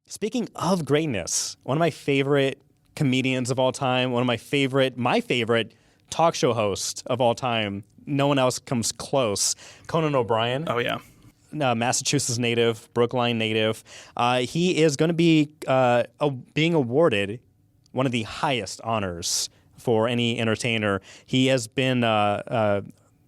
Speaking of greatness, one of my favorite comedians of all time, my favorite talk show host of all time, no one else comes close, Conan O'Brien. Oh, yeah. Massachusetts native, Brookline native. He is going to be being awarded one of the highest honors for any entertainer. He has been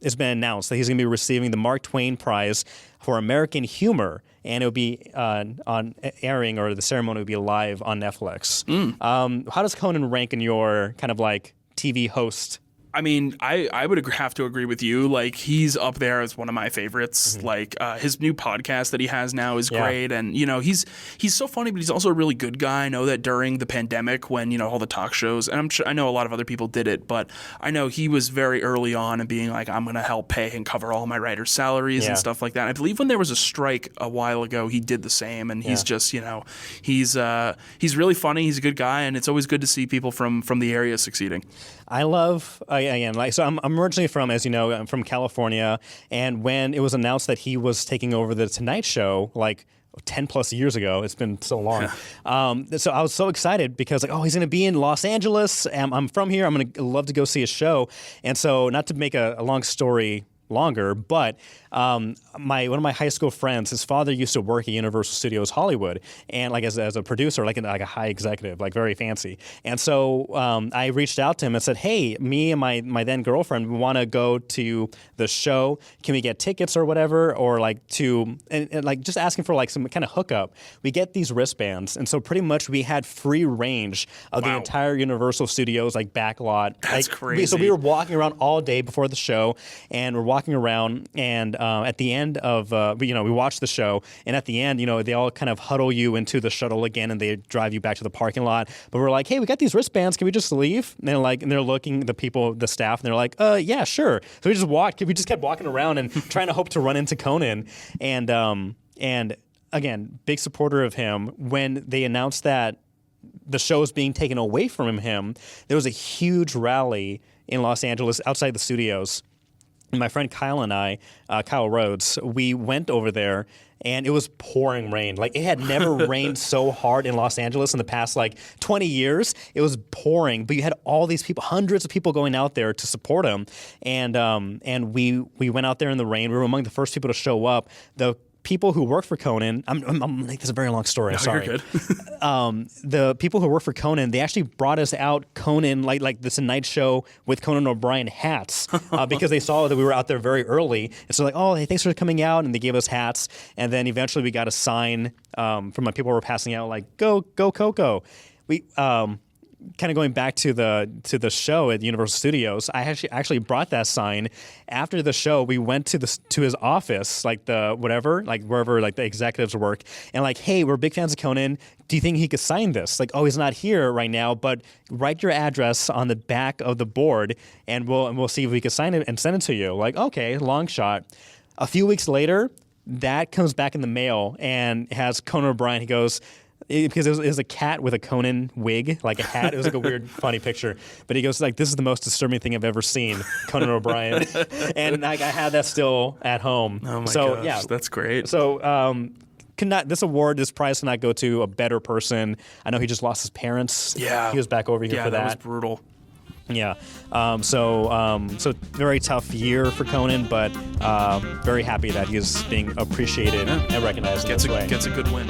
it's been announced that he's going to be receiving the Mark Twain Prize for American Humor, and it'll be on airing, or the ceremony will be live on Netflix. How does Conan rank in your kind of like TV host? I mean, I would have to agree with you. Like, he's up there as one of my favorites. Mm-hmm. Like, his new podcast that he has now is great. And, you know, he's so funny, but he's also a really good guy. I know that during the pandemic when, you know, all the talk shows, and I'm sure, I know a lot of other people did it, but I know he was very early on and being like, I'm going to help pay and cover all my writers' salaries and stuff like that. I believe when there was a strike a while ago, he did the same. And he's just, you know, he's really funny. He's a good guy. And it's always good to see people from the area succeeding. I love, again, like, so I'm originally from, as you know, I'm from California, and when it was announced that he was taking over the Tonight Show, like 10 plus years ago, it's been so long. So I was so excited because, like, oh, he's going to be in Los Angeles. I'm from here. I'm going to love to go see his show. And so, not to make a long story longer, but one of my high school friends, his father used to work at Universal Studios Hollywood, and like as a producer, like a high executive, like very fancy. And so I reached out to him and said, hey, me and my then girlfriend, we want to go to the show. Can we get tickets or whatever, or like and like just asking for like some kind of hookup. We get these wristbands, and so pretty much we had free range of the entire Universal Studios like back lot. That's like, crazy. So we were walking around all day before the show, and we're walking around, and at the end of, we watched the show, and at the end, they all kind of huddle you into the shuttle again, and they drive you back to the parking lot. But we're like, hey, we got these wristbands. Can we just leave? And they're looking, the staff, and they're like, yeah, sure. So we just kept walking around and trying to hope to run into Conan. And again, big supporter of him. When they announced that the show is being taken away from him, there was a huge rally in Los Angeles outside the studios. My friend Kyle and I, Kyle Rhodes, we went over there, and it was pouring rain. Like, it had never rained so hard in Los Angeles in the past, 20 years. It was pouring, but you had all these people, hundreds of people going out there to support him. And we went out there in the rain. We were among the first people to show up. The people who work for Conan, I'm make this a very long story. I'm sorry. You're good. The people who work for Conan, they actually brought us out Conan, like the Tonight Show with Conan O'Brien hats, because they saw that we were out there very early. And so oh, hey, thanks for coming out. And they gave us hats. And then eventually we got a sign from my people who were passing out, like, go Coco. We kind of going back to the show at Universal Studios, I actually brought that sign. After the show, we went to his office, wherever the executives work, and like, hey, we're big fans of Conan. Do you think he could sign this? Like, oh, he's not here right now, but write your address on the back of the board, and we'll see if we can sign it and send it to you. Like, okay, long shot. A few weeks later, that comes back in the mail and has Conan O'Brien. He goes, because it was a cat with a Conan wig, like a hat. It was like a weird, funny picture. But he goes, like, this is the most disturbing thing I've ever seen, Conan O'Brien. And like, I had that still at home. Oh my gosh, yeah, that's great. So this prize cannot go to a better person. I know he just lost his parents. Yeah. He was back over here for that. Yeah, that was brutal. Yeah. So very tough year for Conan, but very happy that he's being appreciated and recognized in this way. Gets a good win.